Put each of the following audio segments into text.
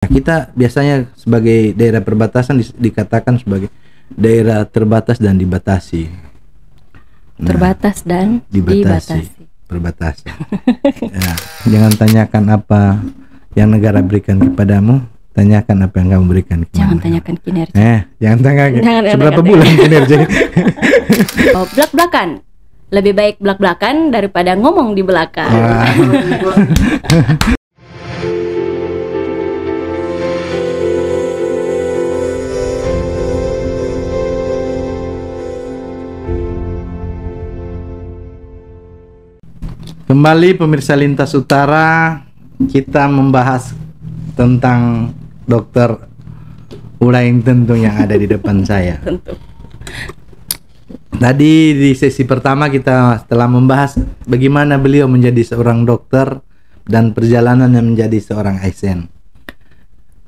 Kita biasanya sebagai daerah perbatasan dikatakan sebagai daerah terbatas dan dibatasi. Terbatas dan dibatasi. Perbatasan. Ya, jangan tanyakan apa yang negara berikan kepadamu, tanyakan apa yang kamu berikan kepadamu. Jangan tanyakan kinerja. Jangan tanyakan. Seberapa bulan kinerja? Oh, belak-belakan. Lebih baik belak-belakan daripada ngomong di belakang. Kembali pemirsa Lintas Utara, kita membahas tentang Dokter Ulaing Tentung yang ada di depan saya. Tadi di sesi pertama kita telah membahas bagaimana beliau menjadi seorang dokter dan perjalanannya menjadi seorang ASN.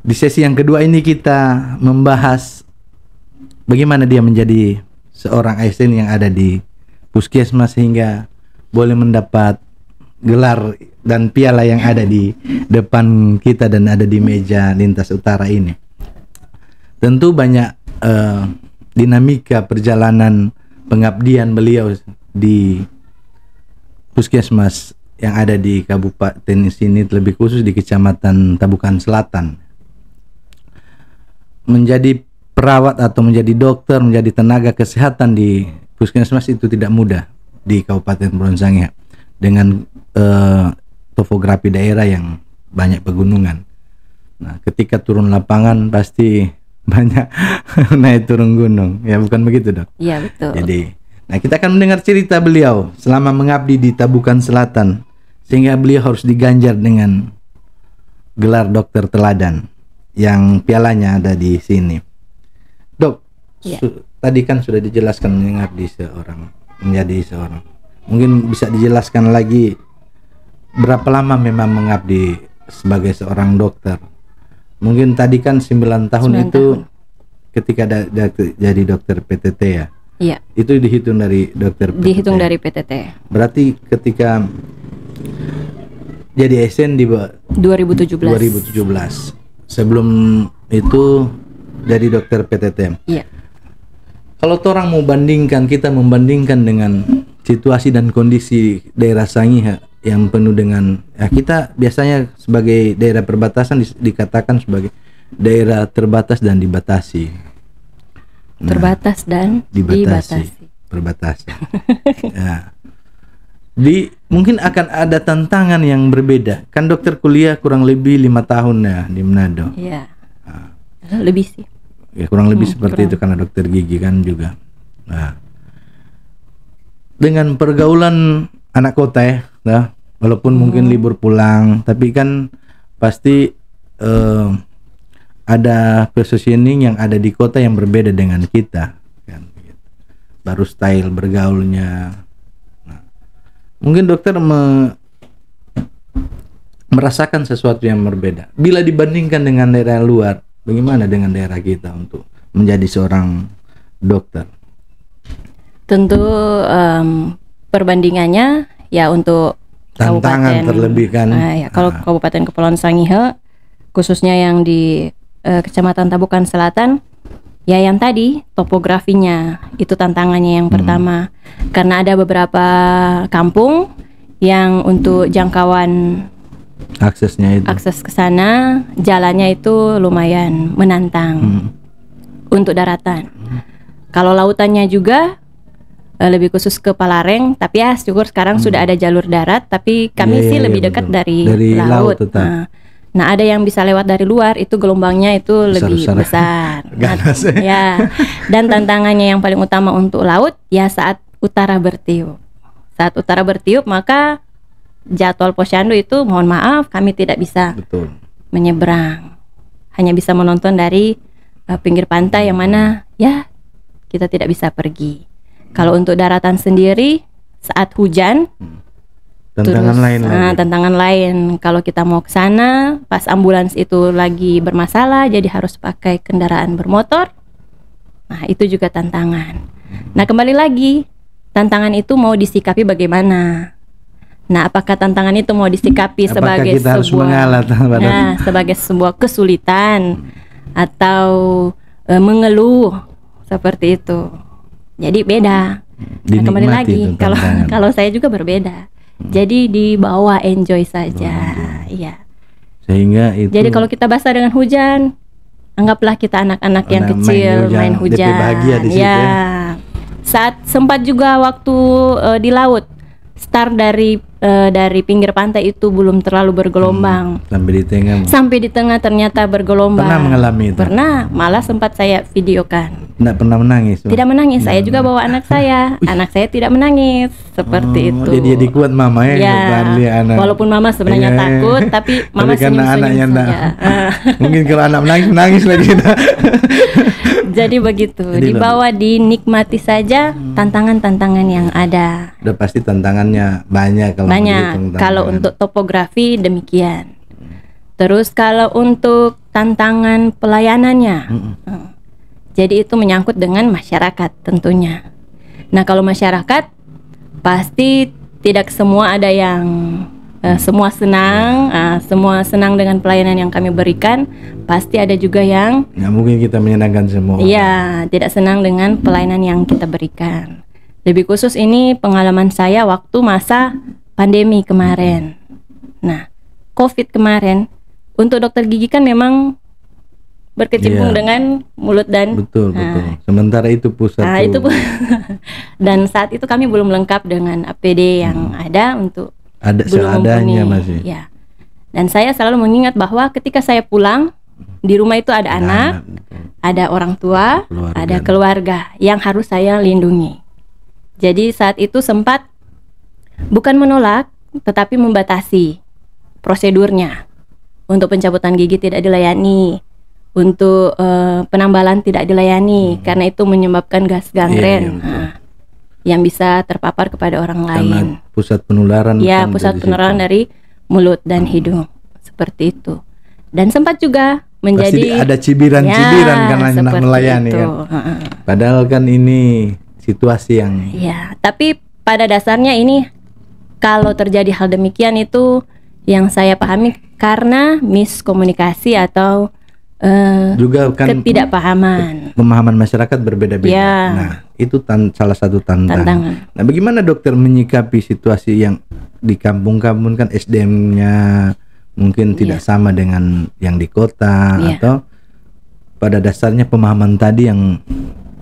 Di sesi yang kedua ini kita membahas bagaimana dia menjadi seorang ASN yang ada di puskesmas sehingga boleh mendapat gelar dan piala yang ada di depan kita dan ada di meja Lintas Utara ini. Tentu banyak dinamika perjalanan pengabdian beliau di puskesmas yang ada di kabupaten sini, lebih khusus di Kecamatan Tabukan Selatan. Menjadi perawat atau menjadi dokter, menjadi tenaga kesehatan di puskesmas itu tidak mudah di Kabupaten Kepulauan Sangihe dengan topografi daerah yang banyak pegunungan. Nah, ketika turun lapangan pasti banyak naik turun gunung. Ya, bukan begitu, Dok? Iya, betul. Jadi, nah kita akan mendengar cerita beliau selama mengabdi di Tabukan Selatan sehingga beliau harus diganjar dengan gelar dokter teladan yang pialanya ada di sini. Dok, ya. Tadi kan sudah dijelaskan mengabdi menjadi seorang. Mungkin bisa dijelaskan lagi berapa lama memang mengabdi sebagai seorang dokter? Mungkin tadi kan 9 tahun itu ketika jadi dokter PTT ya? Iya. Itu dihitung dari dokter PTT? Dihitung dari PTT. Berarti ketika jadi ASN di 2017. Sebelum itu jadi dokter PTT. Iya. Kalau orang mau bandingkan, kita membandingkan dengan situasi dan kondisi daerah Sangihe yang penuh dengan kita biasanya sebagai daerah perbatasan dikatakan sebagai daerah terbatas dan dibatasi. Terbatas dan dibatasi. Perbatasan. Ya. Mungkin akan ada tantangan yang berbeda. Kan dokter kuliah kurang lebih 5 tahun ya di Manado. Iya. Lebih sih. Ya kurang lebih seperti itu karena dokter gigi kan juga. Nah, dengan pergaulan anak kota ya, walaupun mungkin libur pulang, tapi kan pasti ada positioning yang ada di kota yang berbeda dengan kita, kan? Baru style bergaulnya. Nah, mungkin dokter merasakan sesuatu yang berbeda. Bila dibandingkan dengan daerah luar, bagaimana dengan daerah kita untuk menjadi seorang dokter? Tentu perbandingannya ya untuk tantangan terlebih kan. Kalau Kabupaten Kepulauan Sangihe khususnya yang di Kecamatan Tabukan Selatan, ya yang tadi topografinya itu tantangannya yang pertama, karena ada beberapa kampung yang untuk jangkauan akses ke sana jalannya itu lumayan menantang untuk daratan. Kalau lautannya juga lebih khusus ke Palareng, tapi ya syukur sekarang sudah ada jalur darat, tapi kami sih lebih dekat dari laut. Nah, ada yang bisa lewat dari luar, itu gelombangnya itu lebih besar. Ya. Dan tantangannya yang paling utama untuk laut ya saat utara bertiup. Saat utara bertiup maka jadwal posyandu itu mohon maaf kami tidak bisa menyeberang. Hanya bisa menonton dari pinggir pantai yang mana ya kita tidak bisa pergi. Kalau untuk daratan sendiri saat hujan tantangan lain. Kalau kita mau ke sana pas ambulans itu lagi bermasalah jadi harus pakai kendaraan bermotor. Nah, itu juga tantangan. Nah, kembali lagi tantangan itu mau disikapi bagaimana. Nah, apakah tantangan itu mau disikapi Apakah sebagai kita harus sebuah mengalah sebagai sebuah kesulitan atau mengeluh seperti itu. Jadi beda. Nah, kembali lagi kalau saya juga berbeda. Jadi dibawa enjoy saja. Iya. Sehingga itu. Jadi kalau kita basah dengan hujan, anggaplah kita anak-anak yang kecil main hujan. Bahagia di situ, ya. Saat sempat juga waktu di laut, start dari pinggir pantai itu belum terlalu bergelombang. Sampai di tengah ternyata bergelombang. Pernah mengalami itu? Pernah, malah sempat saya videokan. Tidak pernah menangis? Tidak menangis, saya juga bawa anak saya. Anak saya tidak menangis, seperti itu. Jadi kuat mama ya? Walaupun mama sebenarnya takut, tapi mama senyum-senyum saja. Mungkin kalau anak menangis lagi. Jadi begitu, dibawa, dinikmati saja tantangan-tantangan yang ada. Udah pasti tantangannya banyak kalau untuk topografi demikian. Terus kalau untuk tantangan pelayanannya, jadi itu menyangkut dengan masyarakat tentunya. Nah, kalau masyarakat pasti tidak semua ada yang semua senang dengan pelayanan yang kami berikan. Pasti ada juga yang nggak mungkin kita menyenangkan semua. Iya, tidak senang dengan pelayanan yang kita berikan. Lebih khusus ini pengalaman saya waktu masa pandemi kemarin. Nah, COVID kemarin, untuk dokter gigi kan memang berkecimpung dengan mulut dan betul. Sementara itu pusat. Dan saat itu kami belum lengkap dengan APD yang ada untuk seadanya masih. Ya. Dan saya selalu mengingat bahwa ketika saya pulang di rumah itu ada anak, ada orang tua, ada keluarga yang harus saya lindungi. Jadi saat itu sempat bukan menolak, tetapi membatasi prosedurnya. Untuk pencabutan gigi tidak dilayani, untuk penambalan tidak dilayani, karena itu menyebabkan gas gangren yang bisa terpapar kepada orang lain. Karena pusat penularan. Ya, pusat penularan dari mulut dan hidung, seperti itu. Dan sempat juga menjadi pasti ada cibiran-cibiran karena nak melayani itu. Kan. Padahal kan ini situasi yang. Ya, tapi pada dasarnya ini kalau terjadi hal demikian itu yang saya pahami karena miskomunikasi atau juga kan ketidakpahaman. Pemahaman masyarakat berbeda-beda. Ya. Nah, itu salah satu tantangan. Nah, bagaimana dokter menyikapi situasi yang di kampung-kampung kan SDM-nya mungkin tidak sama dengan yang di kota atau pada dasarnya pemahaman tadi yang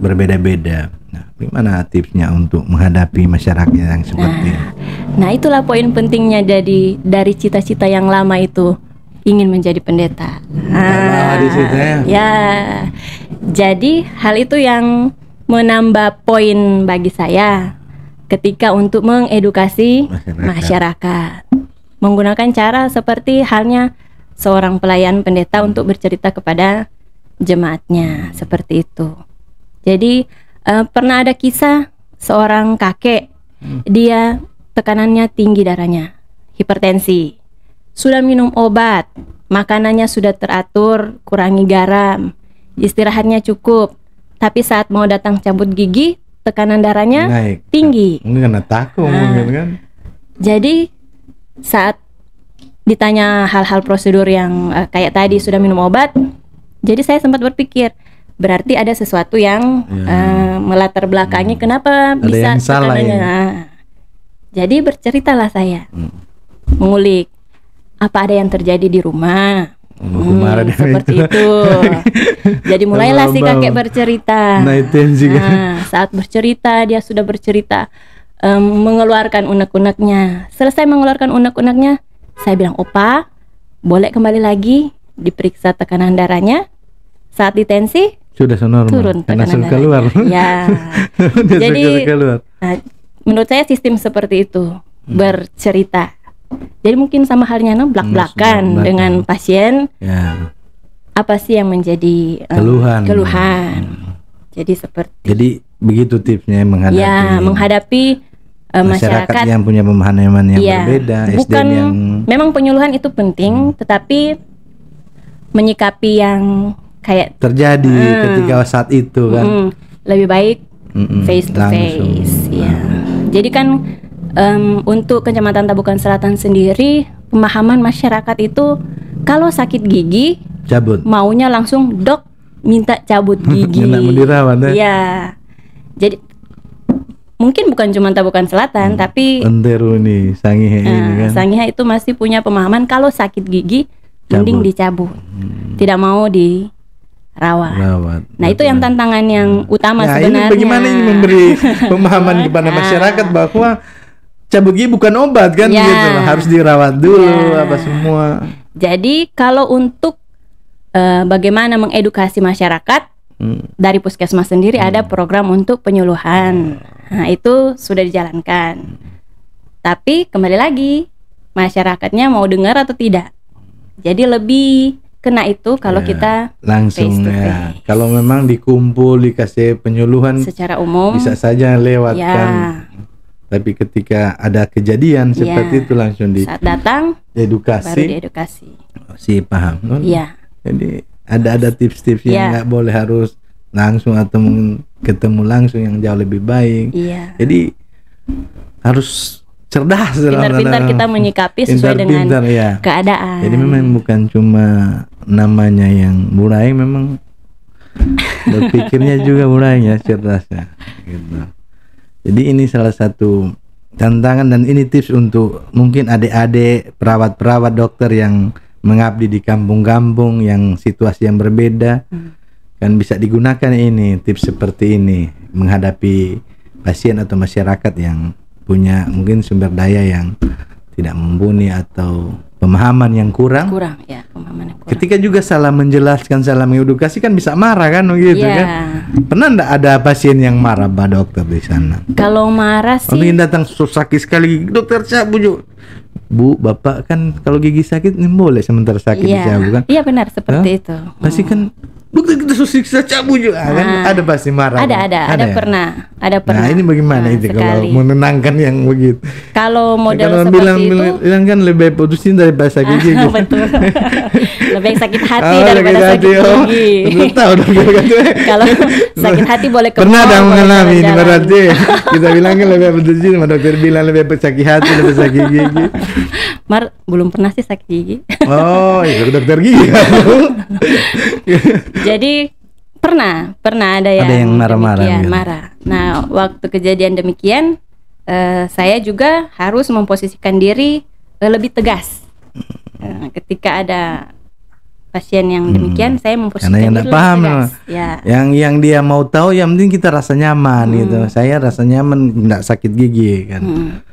berbeda-beda. Nah, bagaimana tipsnya untuk menghadapi masyarakat yang seperti ini? Nah, itulah poin pentingnya dari cita-cita yang lama itu ingin menjadi pendeta. Ya, jadi hal itu yang menambah poin bagi saya ketika untuk mengedukasi masyarakat. Menggunakan cara seperti halnya seorang pelayan pendeta untuk bercerita kepada jemaatnya, seperti itu. Jadi pernah ada kisah seorang kakek, dia tekanannya tinggi darahnya, hipertensi, sudah minum obat, makanannya sudah teratur, kurangi garam, istirahatnya cukup, tapi saat mau datang cabut gigi, tekanan darahnya naik, tinggi. Mungkin karena takut, mungkin kan. Jadi saat ditanya hal-hal prosedur yang kayak tadi sudah minum obat, jadi saya sempat berpikir berarti ada sesuatu yang melatar belakangi kenapa ada bisa yang salah tekanannya. Jadi berceritalah saya, mengulik apa ada yang terjadi di rumah. Seperti itu. Jadi mulailah si kakek bercerita. Saat bercerita dia sudah bercerita mengeluarkan unek-uneknya. Selesai mengeluarkan unek-uneknya, saya bilang, "Opa, boleh kembali lagi diperiksa tekanan darahnya?" Saat ditensi sudah normal. Turun tekanan keluar. Ya. Jadi menurut saya sistem seperti itu, bercerita. Jadi mungkin sama halnya belak-belakan dengan pasien. Ya. Apa sih yang menjadi keluhan? Jadi seperti. Jadi begitu tipsnya menghadapi masyarakat yang punya pemahaman yang berbeda. Bukan memang penyuluhan itu penting, tetapi menyikapi yang kayak terjadi ketika saat itu kan lebih baik face to face. Ya. Jadi kan Untuk Kecamatan Tabukan Selatan sendiri, pemahaman masyarakat itu kalau sakit gigi Cabut. maunya langsung dok minta cabut gigi. Nggak mau dirawat ya? Iya. Jadi mungkin bukan cuma Tabukan Selatan, tapi Antero nih, Sangihe ini kan. Sangihe itu masih punya pemahaman kalau sakit gigi mending dicabut, tidak mau dirawat. Nah itu yang tantangan yang utama sebenarnya. Ini bagaimana ini memberi pemahaman kepada masyarakat bahwa cabut gigi bukan obat kan, gitu, harus dirawat dulu apa semua. Jadi kalau untuk bagaimana mengedukasi masyarakat, dari Puskesmas sendiri ada program untuk penyuluhan. Nah itu sudah dijalankan. Tapi kembali lagi, masyarakatnya mau dengar atau tidak. Jadi lebih kena itu kalau kita langsung face to ya. face. Kalau memang dikumpul dikasih penyuluhan secara umum bisa saja lewatkan. Tapi ketika ada kejadian seperti itu langsung saat datang edukasi. Baru diedukasi. Si paham. Iya. Jadi ada tips-tips yang nggak boleh harus langsung atau ketemu langsung yang jauh lebih baik. Iya. Jadi harus cerdas, pintar-pintar kita menyikapi sesuai dengan keadaan. Jadi memang bukan cuma namanya yang Buraing, memang berpikirnya juga Buraing ya, cerdas ya. Gitu. Jadi ini salah satu tantangan dan ini tips untuk mungkin adik-adik perawat-perawat dokter yang mengabdi di kampung-kampung yang situasi yang berbeda. Kan bisa digunakan ini tips seperti ini menghadapi pasien atau masyarakat yang punya mungkin sumber daya yang tidak mumpuni atau pemahaman yang kurang ya, pemahaman yang kurang. Ketika juga salah menjelaskan, salah mengedukasi kan bisa marah kan begitu kan. Pernah enggak ada pasien yang marah Pak dokter di sana? Kalau marah sih mungkin datang sakit sekali, dokter cabut. Bu, Bapak kan kalau gigi sakit ini boleh sementara sakit dicabut kan? Iya benar seperti itu. Pasti kan dokter kita susah cabut juga kan, ada pasti marah. Ada pernah. Nah ini bagaimana itu kalau menenangkan yang begitu? Kalau model seperti itu bilang kan lebih baik putusin daripada sakit gigi. Betul. Lebih sakit hati daripada sakit gigi. Betul tahu dong. Kalau sakit hati boleh ke pernah ada mengalami ini berarti. Kita bilang kan lebih baik putusin, sama dokter bilang lebih baik sakit hati daripada sakit gigi. Mar belum pernah sih sakit gigi. Oh, itu dokter gigi. Jadi pernah ada yang marah-marah. Marah. Nah, waktu kejadian demikian, saya juga harus memposisikan diri lebih tegas. Ketika ada pasien yang demikian, saya memposisikan diri lebih paham, tegas. Yang dia mau tahu, yang penting kita rasa nyaman gitu. Saya rasa nyaman, nggak sakit gigi kan.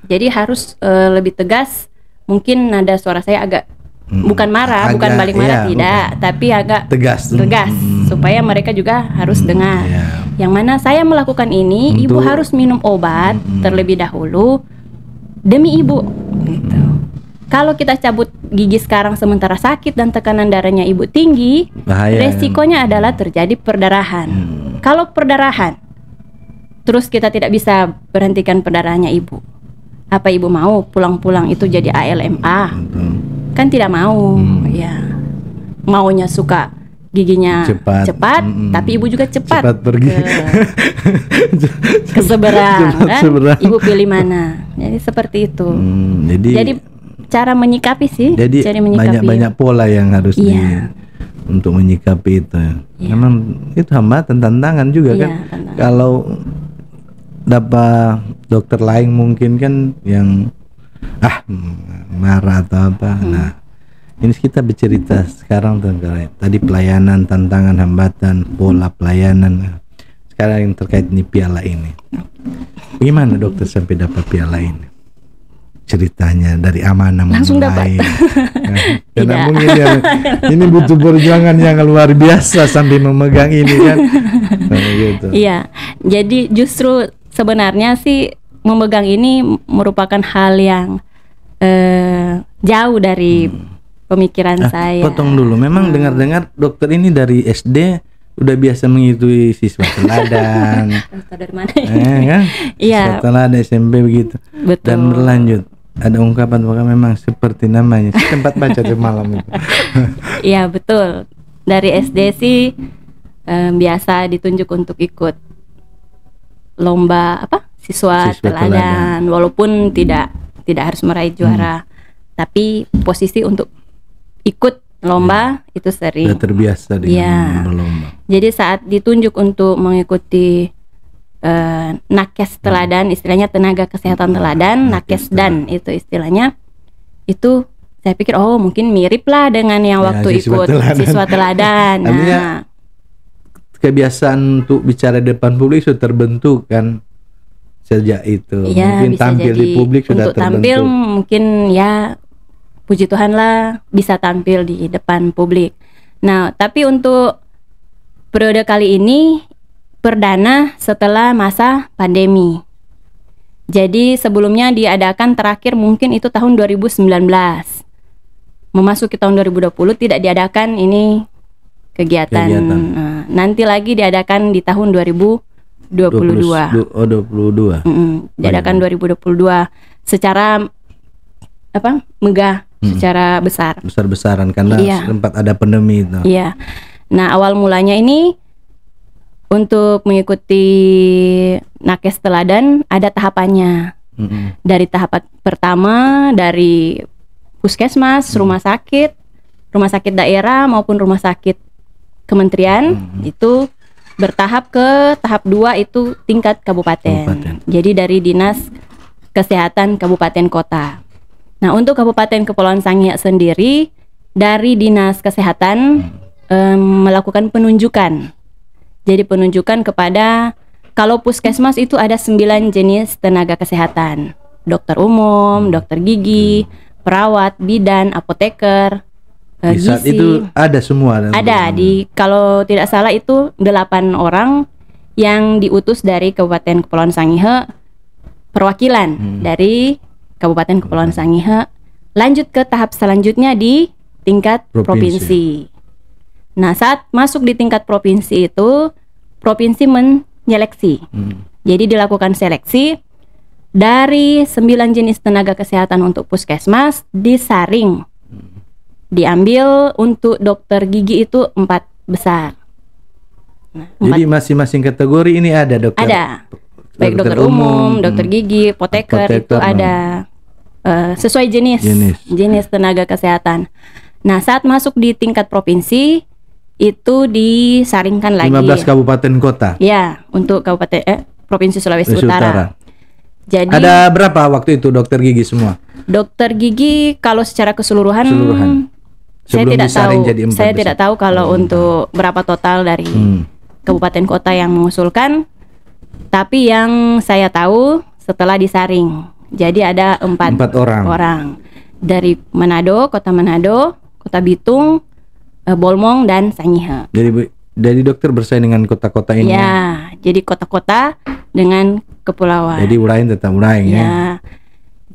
Jadi harus lebih tegas. Mungkin nada suara saya agak bukan marah, bukan balik marah, tidak, tapi agak tegas supaya mereka juga harus dengar. Yang mana saya melakukan ini, ibu harus minum obat terlebih dahulu demi ibu. Gitu. Kalau kita cabut gigi sekarang sementara sakit dan tekanan darahnya ibu tinggi, resikonya adalah terjadi perdarahan. Kalau perdarahan, terus kita tidak bisa berhentikan perdarahannya ibu. Apa ibu mau pulang-pulang itu jadi ALMA? Kan tidak mau, ya. Maunya suka giginya cepat, tapi ibu juga cepat pergi ke seberang, kan? Ibu pilih mana? Jadi seperti itu. Jadi cara menyikapi sih. Jadi banyak pola yang harus untuk menyikapi itu. Memang itu hambatan, tantangan juga kan. Tantangan. Kalau dapat dokter lain mungkin kan yang marah atau apa. Nah, ini kita bercerita sekarang tentang tadi pelayanan, tantangan, hambatan, pola pelayanan. Sekarang yang terkait ini piala ini. Gimana dokter sampai dapat piala ini? Ceritanya dari amanah langsung dapat. Karena mungkin ini butuh perjuangan yang luar biasa sampai memegang ini kan. Gitu. Iya. Jadi justru sebenarnya sih memegang ini merupakan hal yang jauh dari pemikiran saya. Potong dulu. Memang dengar-dengar dokter ini dari SD udah biasa mengikuti siswa teladan. Dari mana? Kan? Siswa teladan SMP begitu. Betul. Dan berlanjut. Ada ungkapan bahwa memang seperti namanya. Sempat baca di malam itu. Iya betul. Dari SD sih biasa ditunjuk untuk ikut lomba siswa teladan, walaupun tidak harus meraih juara, tapi posisi untuk ikut lomba itu sering. Sudah terbiasa dengan berlomba. Jadi saat ditunjuk untuk mengikuti nakes teladan, istilahnya tenaga kesehatan teladan, nakesdan itu istilahnya, itu saya pikir mungkin mirip lah dengan yang waktu ikut siswa teladan. Artinya kebiasaan untuk bicara depan publik sudah terbentuk kan sejak itu. Mungkin tampil di publik sudah terbentuk. Tampil mungkin ya puji Tuhan lah bisa tampil di depan publik. Nah, tapi untuk periode kali ini perdana setelah masa pandemi. Jadi sebelumnya diadakan terakhir mungkin itu tahun 2019. Memasuki tahun 2020 tidak diadakan ini kegiatan. Nanti lagi diadakan di tahun 2022. Diadakan 2022 secara megah, secara besar. Besar-besaran karena sempat ada pandemi itu. Iya. Nah, awal mulanya ini untuk mengikuti nakes teladan ada tahapannya. Dari tahap pertama dari puskesmas, rumah sakit daerah maupun rumah sakit kementerian, itu bertahap ke tahap 2 itu tingkat kabupaten. Jadi dari Dinas Kesehatan Kabupaten Kota. Nah, untuk Kabupaten Kepulauan Sangihe sendiri dari Dinas Kesehatan melakukan penunjukan. Jadi penunjukan kepada, kalau puskesmas itu ada 9 jenis tenaga kesehatan. Dokter umum, dokter gigi, perawat, bidan, apoteker, di saat gizi. itu ada semua. Ada kalau tidak salah itu 8 orang yang diutus dari Kabupaten Kepulauan Sangihe, perwakilan dari Kabupaten Kepulauan Sangihe, lanjut ke tahap selanjutnya di tingkat provinsi. Nah, saat masuk di tingkat provinsi itu, provinsi menyeleksi. Jadi dilakukan seleksi dari 9 jenis tenaga kesehatan untuk puskesmas, disaring. Diambil untuk dokter gigi itu 4 besar. Nah, jadi masing-masing kategori ini ada dokter. Ada. Baik dokter umum, dokter gigi, apoteker itu ada. Sesuai jenis tenaga kesehatan. Nah, saat masuk di tingkat provinsi itu disaringkan lagi 15 kabupaten kota. Ya, untuk kabupaten provinsi Sulawesi Utara. Jadi ada berapa waktu itu dokter gigi semua? Dokter gigi kalau secara keseluruhan saya tidak tahu. Saya tidak tahu kalau untuk berapa total dari kabupaten kota yang mengusulkan. Tapi yang saya tahu setelah disaring, jadi ada 4 orang dari Manado, Kota Manado, Kota Bitung, Bolmong dan Sangihe. Jadi dokter bersaing dengan kota-kota ini. Ya, jadi kota-kota dengan kepulauan. Jadi Urain tetap Urain ya.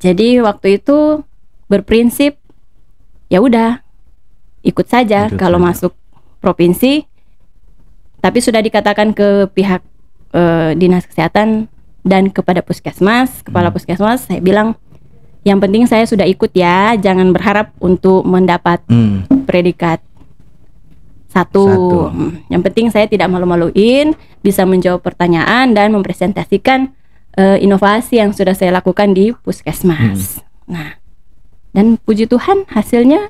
Jadi waktu itu berprinsip ya udah ikut saja kalau masuk provinsi. Tapi sudah dikatakan ke pihak Dinas Kesehatan dan kepada puskesmas, kepala puskesmas, saya bilang yang penting saya sudah ikut ya, jangan berharap untuk mendapat predikat 1. Yang penting saya tidak malu-maluin, bisa menjawab pertanyaan dan mempresentasikan inovasi yang sudah saya lakukan di puskesmas. Nah, dan puji Tuhan hasilnya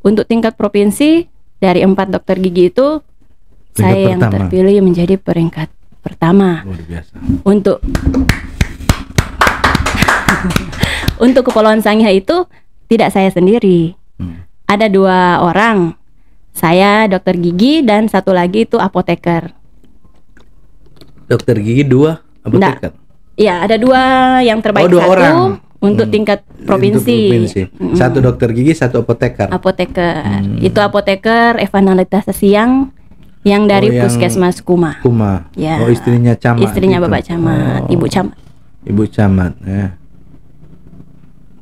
untuk tingkat provinsi dari 4 dokter gigi itu saya yang terpilih menjadi peringkat pertama. Luar biasa. Untuk Kepulauan Sangihe itu tidak saya sendiri. Ada 2 orang. Saya dokter gigi dan 1 lagi itu apoteker. Dokter gigi 2, apoteker. Iya, ada 2 yang terbaik. 2 orang untuk tingkat provinsi. 1 dokter gigi, 1 apoteker. Itu apoteker Evanalita Sesiang yang dari puskesmas Kuma. Ya. Oh, istrinya camat. Istrinya Bapak Camat, Ibu Camat. Ibu Camat ya.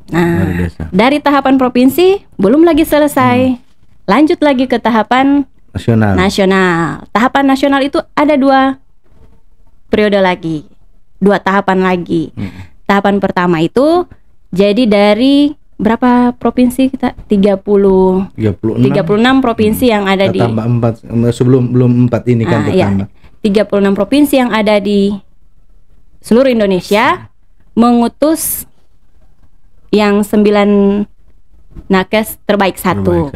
Nah, dari tahapan provinsi belum lagi selesai. Lanjut lagi ke tahapan nasional. Tahapan nasional itu ada 2 periode lagi, 2 tahapan lagi. Tahapan pertama itu jadi dari berapa provinsi kita? 36 provinsi yang ada di tambah 4 belum 4 ini kan bertambah. 36 provinsi yang ada di seluruh Indonesia mengutus yang 9 nakes terbaik satu.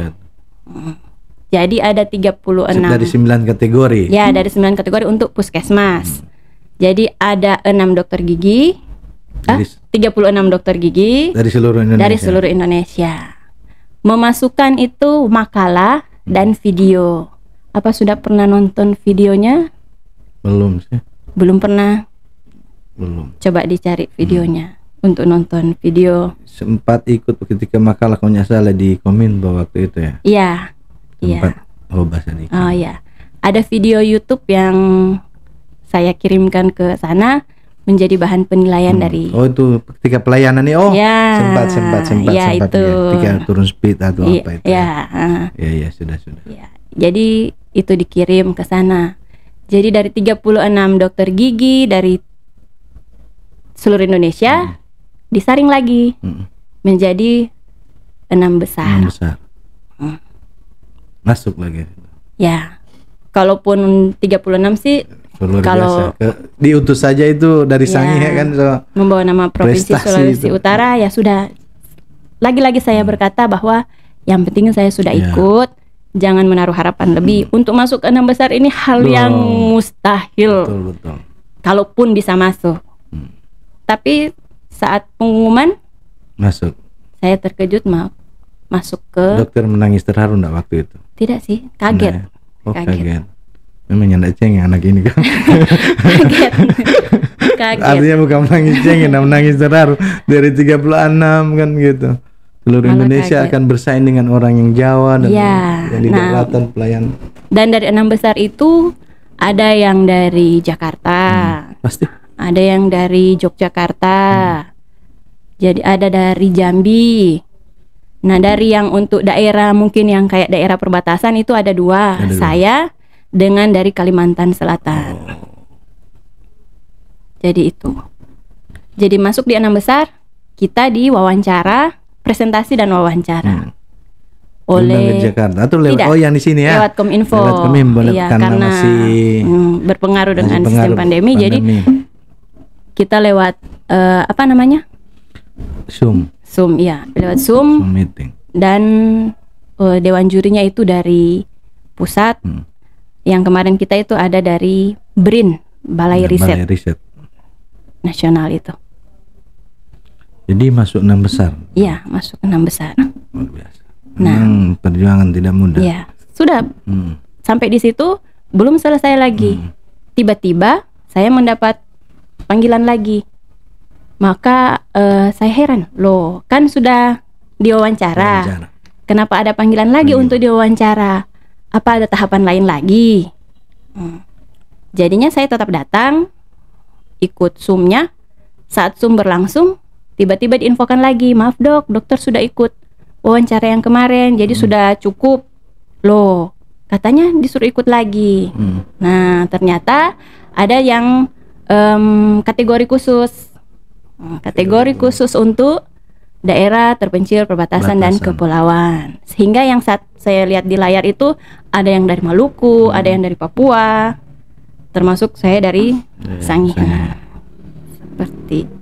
Jadi ada 36. Dari 9 kategori. Ya, dari 9 kategori untuk puskesmas. Jadi ada 6 dokter gigi, 36 dokter gigi dari seluruh Indonesia. Dari seluruh Indonesia. Memasukkan itu makalah dan video. Apa sudah pernah nonton videonya? Belum sih. Belum pernah. Belum. Coba dicari videonya untuk nonton video. Sempat ikut ketika makalah kalau nggak salah di Kominfo waktu itu ya. Iya. Sempat Iya. bahasa dikit. Oh ya. Ada video YouTube yang saya kirimkan ke sana menjadi bahan penilaian dari. Oh itu ketika pelayanan nih. Oh ya, sempat ya, itu. Ya. Ketika turun speed atau apa itu. Ya. Ya sudah. Ya. Jadi itu dikirim ke sana. Jadi dari 36 dokter gigi dari seluruh Indonesia disaring lagi menjadi 6 besar. 6 besar. Masuk lagi. Ya. Kalaupun 36 sih luar kalau biasa. Diutus saja itu dari Sangihe kan membawa nama Provinsi Sulawesi Utara ya sudah. Lagi-lagi saya berkata bahwa yang penting saya sudah ikut, jangan menaruh harapan lebih. Untuk masuk ke 6 besar ini hal yang mustahil. Betul. Kalaupun bisa masuk. Tapi saat pengumuman masuk. Saya terkejut masuk ke. Dokter menangis terharu enggak waktu itu? Tidak sih, kaget. Kaget. Memang enggak cengeng anak ini kan. Kaget. Artinya bukan menangis cengeng, menangis terharu dari 36 kan gitu. Seluruh Malah Indonesia kaget. akan bersaing dengan orang yang Jawa dan yang di daratan pelayan. Dan dari 6 besar itu ada yang dari Jakarta. Pasti. Ada yang dari Yogyakarta. Jadi ada dari Jambi. Nah, dari yang untuk daerah mungkin yang kayak daerah perbatasan itu ada 2. Saya dengan dari Kalimantan Selatan. Jadi itu. Jadi masuk di 6 besar, kita diwawancara, presentasi dan wawancara. Oleh Jakarta atau lewat yang di sini ya. Lewat Kominfo. Lewat Kominfo karena masih berpengaruh dengan sistem pandemi. Jadi kita lewat apa namanya? Zoom ya, lewat Zoom meeting. Dan dewan jurinya itu dari pusat. Yang kemarin kita itu ada dari BRIN, Balai Riset Nasional itu. Jadi masuk 6 besar. Iya, masuk 6 besar. Luar biasa. Perjuangan tidak mudah. Iya, sudah. Sampai di situ belum selesai lagi. Tiba-tiba saya mendapat panggilan lagi. Maka saya heran, loh kan sudah diwawancara. Kenapa ada panggilan lagi untuk diwawancara? Apa ada tahapan lain lagi? Jadinya saya tetap datang, ikut Zoom-nya. Saat Zoom berlangsung, tiba-tiba diinfokan lagi, maaf dok, dokter sudah ikut wawancara yang kemarin, jadi sudah cukup. Loh, katanya disuruh ikut lagi. Nah, ternyata ada yang kategori khusus. Kategori khusus untuk daerah terpencil, perbatasan dan kepulauan. Sehingga yang saat saya lihat di layar itu ada yang dari Maluku, ada yang dari Papua, termasuk saya dari Sangihe. Seperti itu.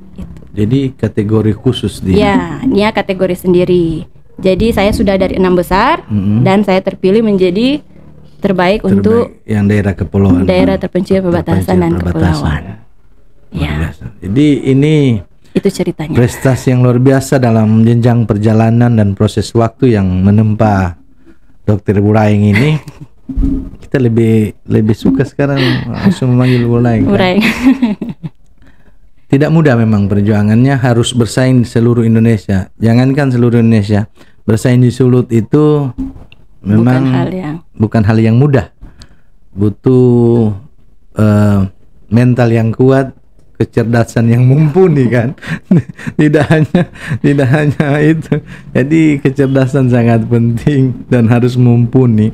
Jadi kategori khusus dia. Ya, kategori sendiri. Jadi saya sudah dari 6 besar dan saya terpilih menjadi terbaik untuk yang daerah kepulauan, daerah terpencil, perbatasan dan kepulauan. Ya. Jadi ini itu ceritanya. Prestasi yang luar biasa dalam jenjang perjalanan dan proses waktu yang menempa Dokter Buraing ini. Kita lebih suka sekarang langsung memanggil Buraing. Kan? Tidak mudah memang perjuangannya, harus bersaing di seluruh Indonesia. Jangankan seluruh Indonesia, bersaing di Sulut itu memang bukan hal yang mudah. Butuh mental yang kuat, kecerdasan yang mumpuni kan. tidak hanya itu. Jadi kecerdasan sangat penting dan harus mumpuni.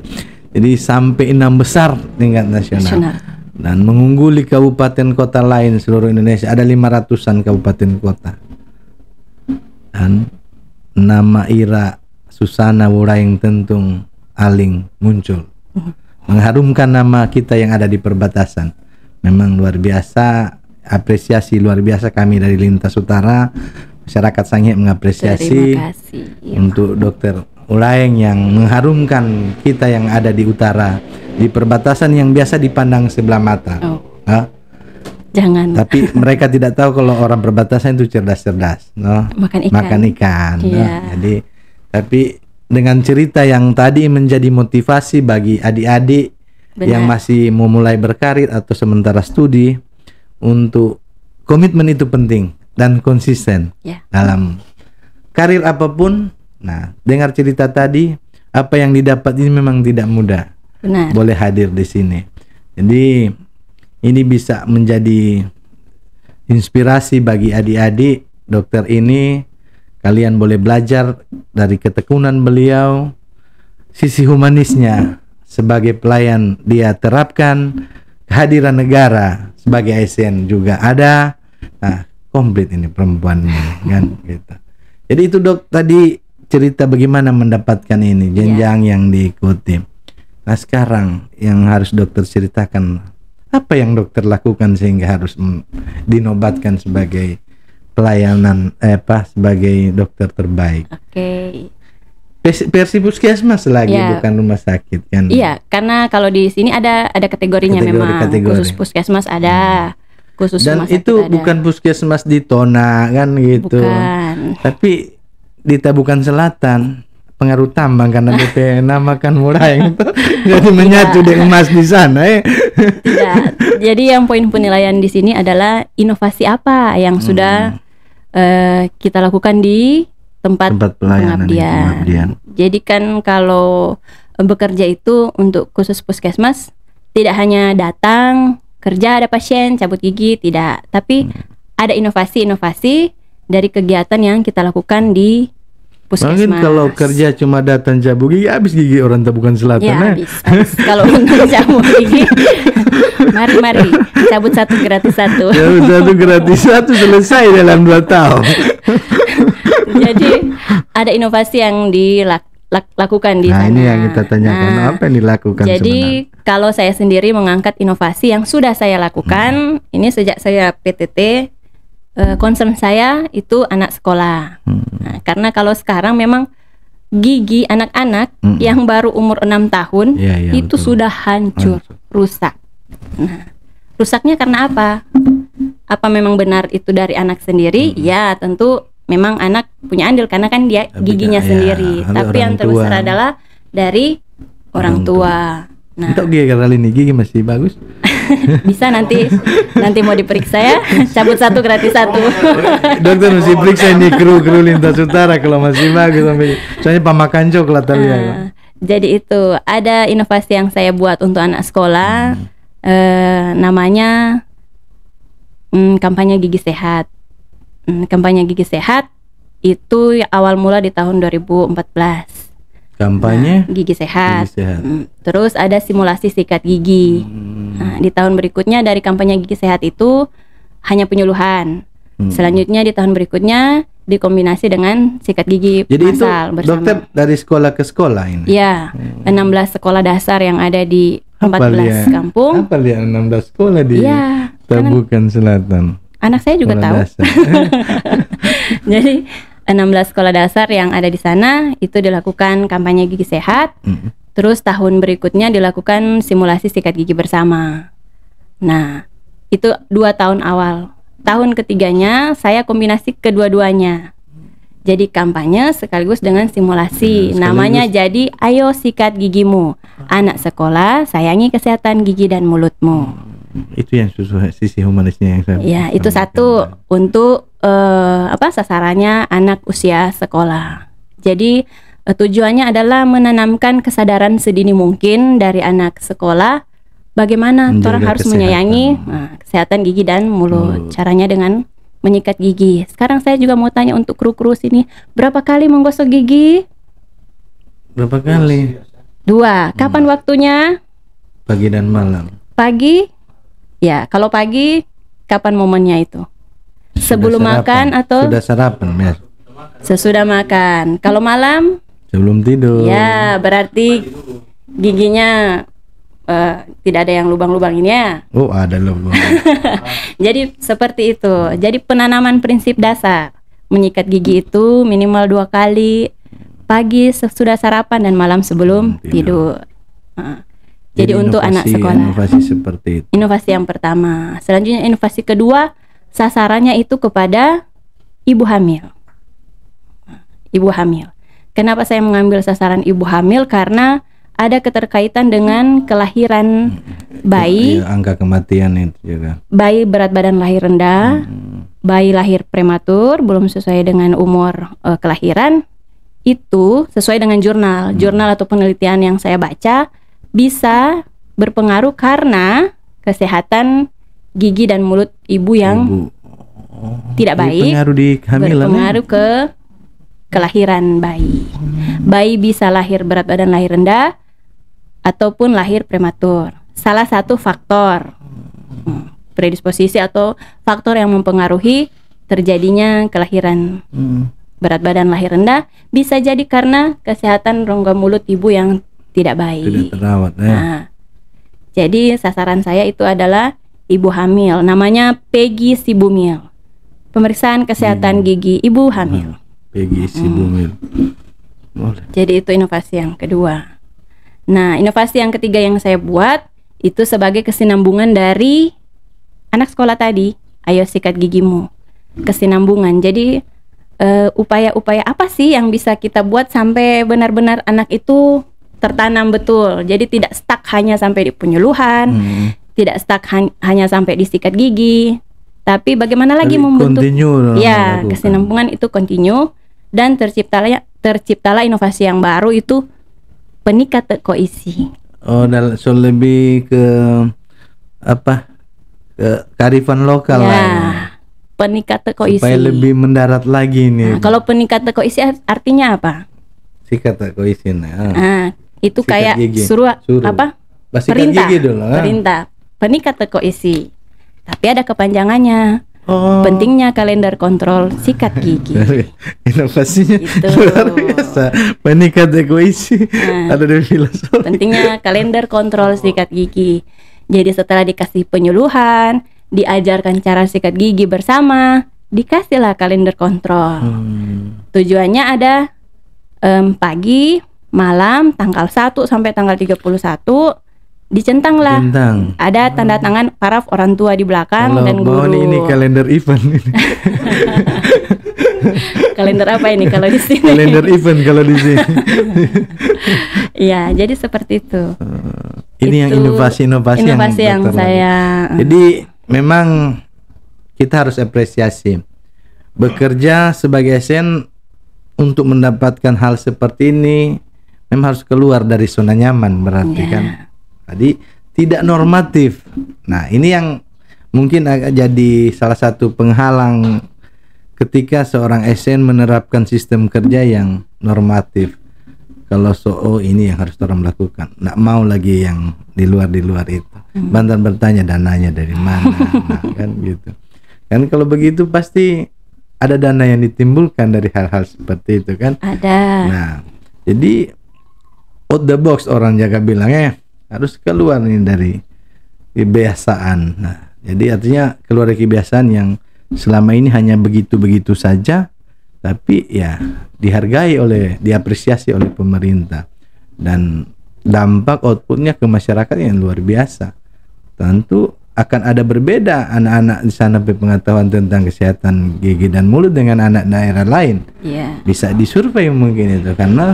Jadi sampai 6 besar tingkat nasional. Dan mengungguli kabupaten kota lain seluruh Indonesia. Ada 500-an kabupaten kota. Dan nama Ira Susana Buraing Tentung Aling muncul. Mengharumkan nama kita yang ada di perbatasan. Memang luar biasa. apresiasi luar biasa kami dari Lintas Utara. Masyarakat Sangihe mengapresiasi Terima kasih. untuk Dokter Ulaeng yang mengharumkan kita yang ada di utara, di perbatasan yang biasa dipandang sebelah mata. Hah? Jangan. Tapi mereka tidak tahu kalau orang perbatasan itu cerdas-cerdas, no? Makan ikan. No? Jadi, tapi dengan cerita yang tadi menjadi motivasi bagi adik-adik yang masih mau mulai berkarir atau sementara studi, untuk komitmen itu penting dan konsisten dalam karir apapun. Nah, dengar cerita tadi, apa yang didapat ini memang tidak mudah. Benar. Boleh hadir di sini. Jadi ini bisa menjadi inspirasi bagi adik-adik dokter ini. Kalian boleh belajar dari ketekunan beliau, sisi humanisnya sebagai pelayan dia terapkan, kehadiran negara sebagai ASN juga ada. Nah, komplit ini perempuan ini kan gitu. Jadi itu Dok tadi cerita bagaimana mendapatkan ini jenjang yang diikuti. Nah, sekarang yang harus dokter ceritakan, apa yang dokter lakukan sehingga harus dinobatkan sebagai pelayanan sebagai dokter terbaik. Versi puskesmas lagi, bukan rumah sakit kan? Iya, karena kalau di sini ada kategorinya, memang khusus puskesmas ada, khusus dan rumah sakit itu ada. Bukan puskesmas di Tona kan gitu. Bukan. Tapi di Tabukan Selatan, Pengaruh Tambang, karena DP namakan Ulaeng itu jadi menyatu dengan emas di sana. Tidak. Jadi yang poin penilaian di sini adalah inovasi apa yang sudah kita lakukan di tempat pengabdian. Jadi kan kalau bekerja itu untuk khusus puskesmas tidak hanya datang kerja, ada pasien, cabut gigi, tidak, tapi ada inovasi-inovasi dari kegiatan yang kita lakukan di puskesmas. Mungkin kalau kerja cuma datang cabut gigi, habis gigi orang Tabukan Selatan. Ya, habis. Kalau untuk cabut gigi, mari cabut satu gratis satu. Cabut satu gratis satu, selesai dalam 2 tahun. Jadi ada inovasi yang dilakukan di sana. Ini yang kita tanyakan, apa yang dilakukan jadi sebenarnya? Kalau saya sendiri mengangkat inovasi yang sudah saya lakukan, ini sejak saya PTT. Concern saya itu anak sekolah. Nah, karena kalau sekarang memang gigi anak-anak yang baru umur 6 tahun itu betul. Sudah hancur, rusak. Nah, rusaknya karena apa? Apa memang benar itu dari anak sendiri? Ya, tentu memang anak punya andil karena kan dia giginya sendiri. Tapi yang terbesar adalah dari orang tua. Nah, untuk gigi kali ini gigi masih bagus. Bisa nanti mau diperiksa ya, cabut satu gratis satu. Dokter mesti periksa ini kru Lintas Utara kalau masih bagus, soalnya pamakan coklat Jadi itu ada inovasi yang saya buat untuk anak sekolah, namanya kampanye gigi sehat. Kampanye gigi sehat itu awal mula di tahun 2014. Kampanye gigi sehat. Terus ada simulasi sikat gigi. Nah, di tahun berikutnya dari kampanye gigi sehat itu hanya penyuluhan. Selanjutnya di tahun berikutnya dikombinasi dengan sikat gigi massal bersama. Dokter dari sekolah ke sekolah ini? Iya, 16 sekolah dasar yang ada di 14 kampung. Apa lihat 16 sekolah di Tabukan Selatan? Anak saya juga tahu. Jadi 16 sekolah dasar yang ada di sana itu dilakukan kampanye gigi sehat. Terus tahun berikutnya dilakukan simulasi sikat gigi bersama. Nah, itu 2 tahun awal. Tahun ketiganya saya kombinasi kedua-duanya. Jadi kampanye sekaligus dengan simulasi. Namanya jadi Ayo Sikat Gigimu. Anak sekolah, sayangi kesehatan gigi dan mulutmu. Itu yang sisi humanisnya yang saya. Ya, itu satu untuk sasarannya anak usia sekolah. Jadi tujuannya adalah menanamkan kesadaran sedini mungkin dari anak sekolah bagaimana orang harus menyayangi kesehatan gigi dan mulut. Caranya dengan menyikat gigi. Sekarang saya juga mau tanya untuk kru-kru sini, berapa kali menggosok gigi? Berapa kali? 2. Kapan waktunya? Pagi dan malam. Pagi? Ya, kalau pagi kapan momennya itu? Sebelum makan atau sudah sarapan, ya? Sesudah makan. Kalau malam? Sebelum tidur. Ya, berarti giginya tidak ada yang lubang-lubang ini ya. Oh, ada lubang. Jadi seperti itu. Jadi penanaman prinsip dasar menyikat gigi itu minimal 2 kali, pagi sesudah sarapan dan malam sebelum tidur. Jadi untuk anak sekolah. Inovasi seperti itu. Inovasi yang pertama. Selanjutnya inovasi kedua, sasarannya itu kepada ibu hamil. Ibu hamil. Kenapa saya mengambil sasaran ibu hamil? Karena ada keterkaitan dengan kelahiran bayi. Ya, angka kematian itu juga. Bayi berat badan lahir rendah, bayi lahir prematur, belum sesuai dengan umur kelahiran. Itu sesuai dengan jurnal atau penelitian yang saya baca, bisa berpengaruh karena kesehatan gigi dan mulut ibu yang tidak baik, berpengaruh ke kelahiran bayi. Bayi bisa lahir berat badan lahir rendah ataupun lahir prematur. Salah satu faktor predisposisi atau faktor yang mempengaruhi terjadinya kelahiran berat badan lahir rendah bisa jadi karena kesehatan rongga mulut ibu yang tidak baik. Tidak terawat. Nah, jadi sasaran saya itu adalah ibu hamil. Namanya Peggy Sibumil. Pemeriksaan kesehatan gigi ibu hamil. Peggy Sibumil. Jadi itu inovasi yang kedua. Nah, inovasi yang ketiga yang saya buat itu sebagai kesinambungan dari anak sekolah tadi. Ayo sikat gigimu. Kesinambungan. Jadi upaya-upaya apa sih yang bisa kita buat sampai benar-benar anak itu tertanam betul. Jadi tidak stuck hanya sampai di penyuluhan, tidak stuck hanya sampai di sikat gigi. Tapi bagaimana lagi membentuk ya kesinambungan itu continue dan terciptalah inovasi yang baru itu penikat koisi. Oh, so lebih ke apa? Ke kearifan lokal ya, lah. Penikat koisi. Supaya lebih mendarat lagi nih. Nah, kalau penikat koisi artinya apa? Sikat koisi. Itu sikat kayak suruh apa? Perintah. Perintah. Penikat koisi. Tapi ada kepanjangannya. Pentingnya kalender kontrol sikat gigi. Inovasinya luar biasa. Penikat koisi. Ada dari filosofi. Pentingnya kalender kontrol sikat gigi. Jadi setelah dikasih penyuluhan, diajarkan cara sikat gigi bersama, dikasihlah kalender kontrol. Tujuannya ada pagi, malam, tanggal 1 sampai tanggal 31 dicentanglah. Ada tanda tangan paraf orang tua di belakang dan guru. Ini kalender event ini. Kalender apa ini kalau di sini? Kalender event kalau di sini. Iya, jadi seperti itu. Ini yang inovasi yang saya. Jadi memang kita harus apresiasi. Bekerja sebagai ASN untuk mendapatkan hal seperti ini memang harus keluar dari zona nyaman berarti kan. Jadi tidak normatif. Nah, ini yang mungkin agak jadi salah satu penghalang ketika seorang ASN menerapkan sistem kerja yang normatif. Kalau ini yang harus orang lakukan, nggak mau lagi yang di luar itu. Bantar bertanya dananya dari mana, nah, kan gitu. Kan kalau begitu pasti ada dana yang ditimbulkan dari hal-hal seperti itu kan. Ada. Nah, jadi out the box orang jaga bilangnya harus keluar nih dari kebiasaan. Nah, jadi artinya keluar dari kebiasaan yang selama ini hanya begitu-begitu saja. Tapi ya dihargai diapresiasi oleh pemerintah dan dampak outputnya ke masyarakat yang luar biasa. Tentu akan ada berbeda anak-anak di sana pengetahuan tentang kesehatan gigi dan mulut dengan anak daerah lain. Bisa disurvei mungkin itu karena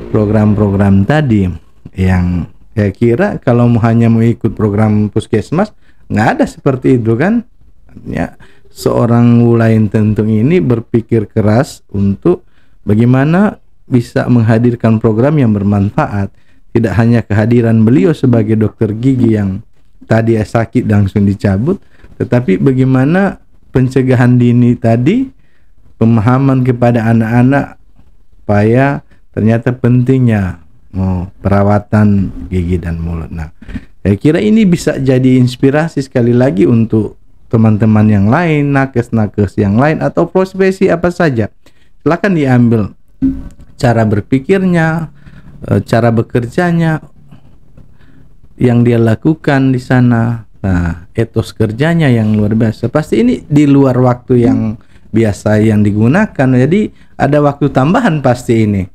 program-program tadi yang saya kira kalau hanya mau ikut program puskesmas nggak ada seperti itu kan. Ya, seorang Wulayan Tentung ini berpikir keras untuk bagaimana bisa menghadirkan program yang bermanfaat. Tidak hanya kehadiran beliau sebagai dokter gigi yang tadi sakit langsung dicabut, tetapi bagaimana pencegahan dini tadi, pemahaman kepada anak-anak supaya ternyata pentingnya perawatan gigi dan mulut. Nah, saya kira ini bisa jadi inspirasi sekali lagi untuk teman-teman yang lain, nakes-nakes yang lain atau profesi apa saja. Silakan diambil cara berpikirnya, cara bekerjanya yang dia lakukan di sana. Nah, etos kerjanya yang luar biasa. Pasti ini di luar waktu yang biasa yang digunakan. Jadi ada waktu tambahan pasti ini.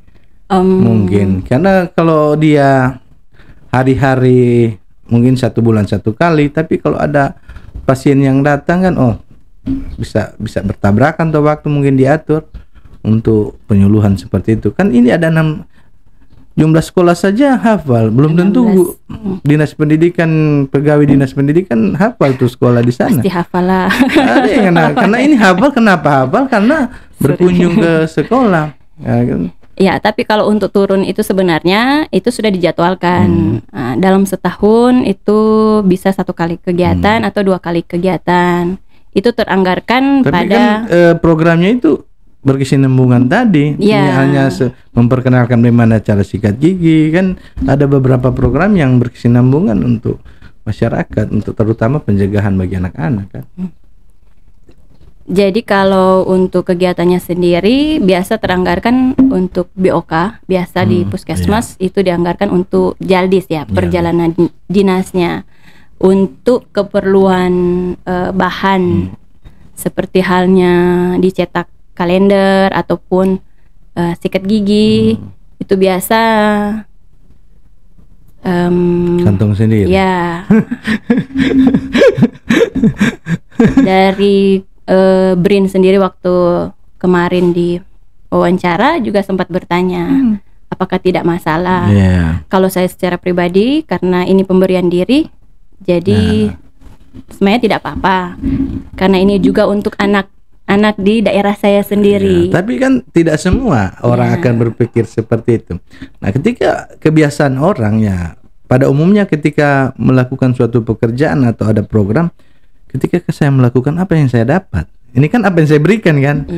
Mungkin karena kalau dia hari-hari mungkin 1 bulan 1 kali, tapi kalau ada pasien yang datang kan, bisa bertabrakan atau waktu mungkin diatur untuk penyuluhan seperti itu. Kan ini ada 6 jumlah sekolah saja hafal, belum tentu dinas pendidikan, pegawai dinas pendidikan hafal tuh sekolah di sana. Pasti hafal lah. Ada yang karena ini hafal, kenapa hafal? Karena berkunjung ke sekolah. Ya, kan? Ya, tapi kalau untuk turun itu sebenarnya itu sudah dijadwalkan. Nah, dalam setahun itu bisa 1 kali kegiatan atau 2 kali kegiatan. Itu teranggarkan tapi pada kan, programnya itu berkesinambungan tadi. Ini hanya memperkenalkan bagaimana cara sikat gigi, kan ada beberapa program yang berkesinambungan untuk masyarakat, untuk terutama pencegahan bagi anak-anak kan. Jadi kalau untuk kegiatannya sendiri biasa teranggarkan untuk BOK, biasa di puskesmas itu dianggarkan untuk Jaldis ya, perjalanan dinasnya, untuk keperluan bahan seperti halnya dicetak kalender ataupun sikat gigi, itu biasa kantong sendiri. Ya. Dari BRIN sendiri waktu kemarin di wawancara juga sempat bertanya apakah tidak masalah. Kalau saya secara pribadi karena ini pemberian diri, jadi sebenarnya tidak apa-apa, karena ini juga untuk anak di daerah saya sendiri. Tapi kan tidak semua orang akan berpikir seperti itu. Nah, ketika kebiasaan orang ya, pada umumnya ketika melakukan suatu pekerjaan atau ada program, ketika saya melakukan apa yang saya dapat, ini kan apa yang saya berikan kan.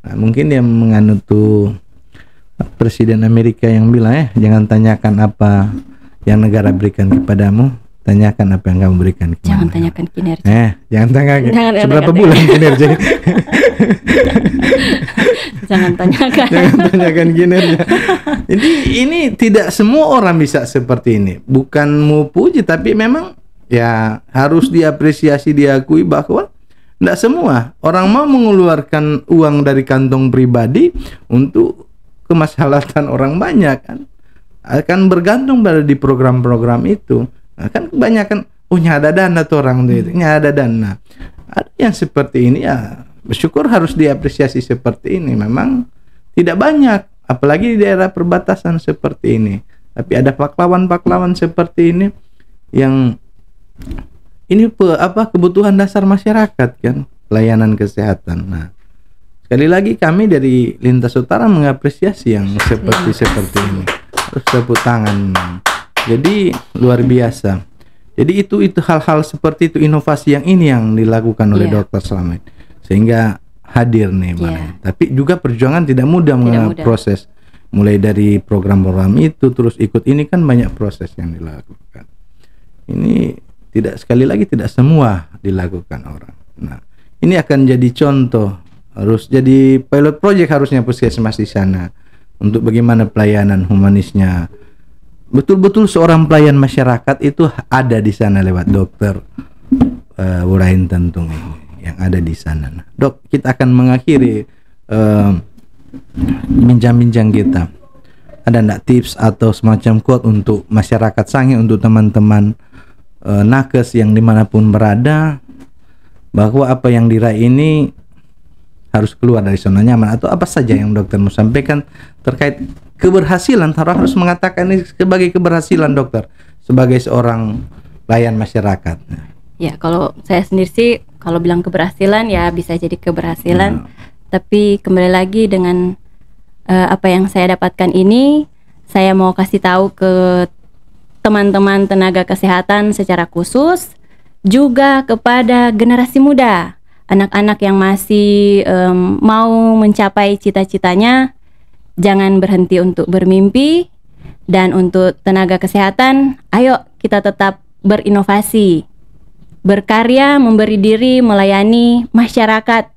Nah, mungkin dia menganut tuh Presiden Amerika yang bilang jangan tanyakan apa yang negara berikan kepadamu, tanyakan apa yang kamu berikan kepadamu. Jangan tanyakan kinerja. Jangan tanyakan seberapa bulan kinerja. Jangan tanyakan. Jangan tanyakan kinerja. Jadi ini tidak semua orang bisa seperti ini. Bukan mau puji, tapi memang ya harus diapresiasi, diakui bahwa tidak semua orang mau mengeluarkan uang dari kantong pribadi untuk kemaslahatan orang banyak kan. Akan bergantung pada di program-program itu. Nah, kan kebanyakan ada dana tuh orang itu, ada dana. Ada yang seperti ini ya, bersyukur, harus diapresiasi seperti ini. Memang tidak banyak, apalagi di daerah perbatasan seperti ini. Tapi ada pahlawan-pahlawan seperti ini yang ini kebutuhan dasar masyarakat kan, layanan kesehatan. Nah, sekali lagi kami dari Lintas Utara mengapresiasi yang seperti ini. Harus tepuk tangan. Jadi luar biasa. Jadi itu hal-hal seperti itu, inovasi yang ini yang dilakukan oleh dokter selama ini, sehingga hadir nih Tapi juga perjuangan tidak mudah proses, mulai dari program-program itu terus ikut ini kan banyak proses yang dilakukan. Ini sekali lagi tidak semua dilakukan orang. Nah, ini akan jadi contoh, harus jadi pilot project harusnya puskesmas di sana untuk bagaimana pelayanan humanisnya. Betul-betul seorang pelayan masyarakat itu ada di sana lewat dokter Wurain Tentung ini yang ada di sana. Nah, Dok, kita akan mengakhiri bincang-bincang kita. Ada enggak tips atau semacam quote untuk masyarakat Sangihe, untuk teman-teman nakes yang dimanapun berada, bahwa apa yang diraih ini harus keluar dari zona nyaman, atau apa saja yang dokter mau sampaikan terkait keberhasilan, harus mengatakan ini sebagai keberhasilan dokter sebagai seorang pelayan masyarakat. Ya, kalau saya sendiri sih kalau bilang keberhasilan ya bisa jadi keberhasilan, tapi kembali lagi dengan apa yang saya dapatkan ini, saya mau kasih tahu ke teman-teman tenaga kesehatan secara khusus, juga kepada generasi muda, anak-anak yang masih mau mencapai cita-citanya. Jangan berhenti untuk bermimpi. Dan untuk tenaga kesehatan, ayo kita tetap berinovasi, berkarya, memberi diri, melayani masyarakat.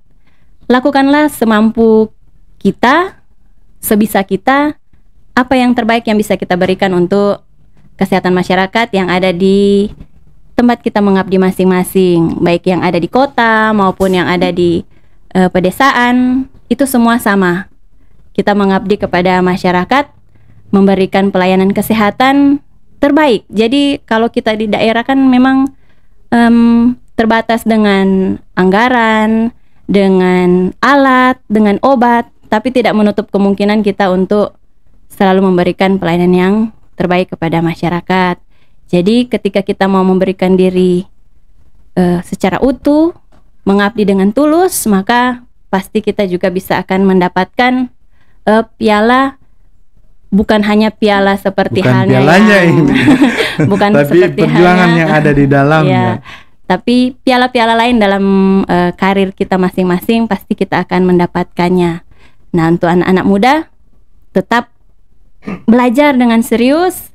Lakukanlah semampu kita, sebisa kita, apa yang terbaik yang bisa kita berikan untuk kesehatan masyarakat yang ada di tempat kita mengabdi masing-masing, baik yang ada di kota maupun yang ada di pedesaan, itu semua sama. Kita mengabdi kepada masyarakat, memberikan pelayanan kesehatan terbaik. Jadi kalau kita di daerah kan memang terbatas dengan anggaran, dengan alat, dengan obat, tapi tidak menutup kemungkinan kita untuk selalu memberikan pelayanan yang terbaik kepada masyarakat. Jadi ketika kita mau memberikan diri secara utuh, mengabdi dengan tulus, maka pasti kita juga bisa akan mendapatkan piala, bukan hanya piala seperti bukan halnya pialanya yang, ini. bukan Tapi seperti perjuangan halnya, yang ada di dalamnya. ya, tapi piala-piala lain dalam karir kita masing-masing pasti kita akan mendapatkannya. Nah, untuk anak-anak muda, tetap belajar dengan serius,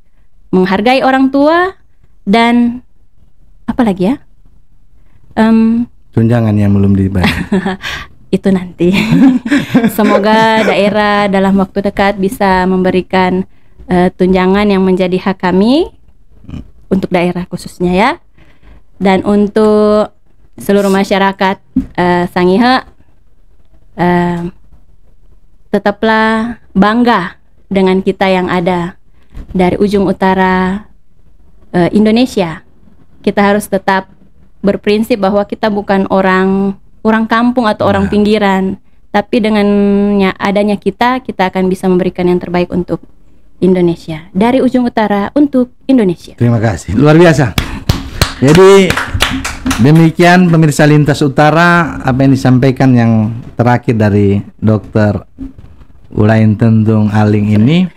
menghargai orang tua, dan apa lagi ya? Tunjangan yang belum dibayar. Itu nanti. Semoga daerah dalam waktu dekat bisa memberikan tunjangan yang menjadi hak kami untuk daerah khususnya ya. Dan untuk seluruh masyarakat Sangihe, tetaplah bangga dengan kita yang ada dari ujung utara Indonesia. Kita harus tetap berprinsip bahwa kita bukan orang kampung atau orang pinggiran, tapi dengan adanya kita akan bisa memberikan yang terbaik untuk Indonesia, dari ujung utara untuk Indonesia. Terima kasih, luar biasa. Jadi demikian pemirsa Lintas Utara, apa yang disampaikan yang terakhir dari Dr. Ulain Tentung Aling ini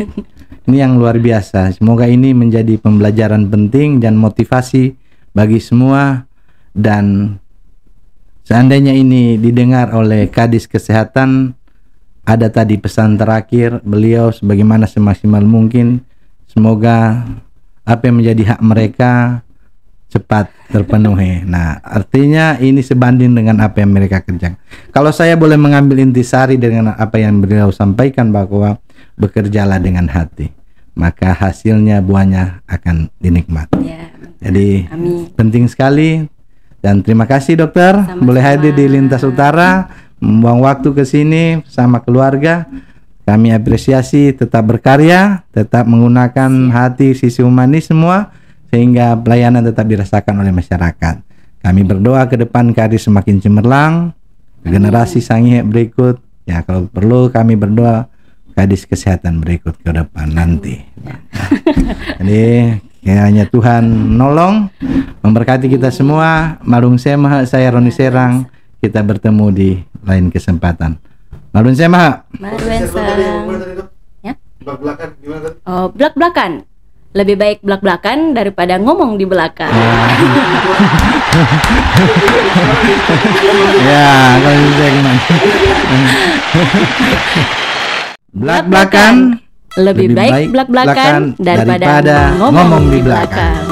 yang luar biasa. Semoga ini menjadi pembelajaran penting dan motivasi bagi semua, dan seandainya ini didengar oleh Kadis Kesehatan, ada tadi pesan terakhir beliau sebagaimana semaksimal mungkin, semoga apa yang menjadi hak mereka cepat terpenuhi. Nah, artinya ini sebanding dengan apa yang mereka kerjakan. Kalau saya boleh mengambil intisari dengan apa yang beliau sampaikan, bahwa bekerjalah dengan hati, maka hasilnya, buahnya akan dinikmati. Ya, jadi amin. Penting sekali. Dan terima kasih dokter, Sama-sama. boleh hadir di Lintas Utara, membuang waktu ke sini sama keluarga. Kami apresiasi, tetap berkarya, tetap menggunakan hati, sisi humanis semua, sehingga pelayanan tetap dirasakan oleh masyarakat. Kami berdoa ke depan Kadis semakin cemerlang, generasi Sangihe berikut. Ya, kalau perlu kami berdoa Kadis Kesehatan berikut ke depan nanti. Jadi kiranya Tuhan menolong, memberkati kita semua. Malung Sema, saya Roni Serang. Kita bertemu di lain kesempatan. Malung Sema. Marwen Sang. Ya? Oh, belak-belakan. Lebih baik belak-belakan daripada ngomong di belakang. Ya, kalau bisa gimana? Belak-belakan Lebih baik belak-belakan daripada ngomong di belakang.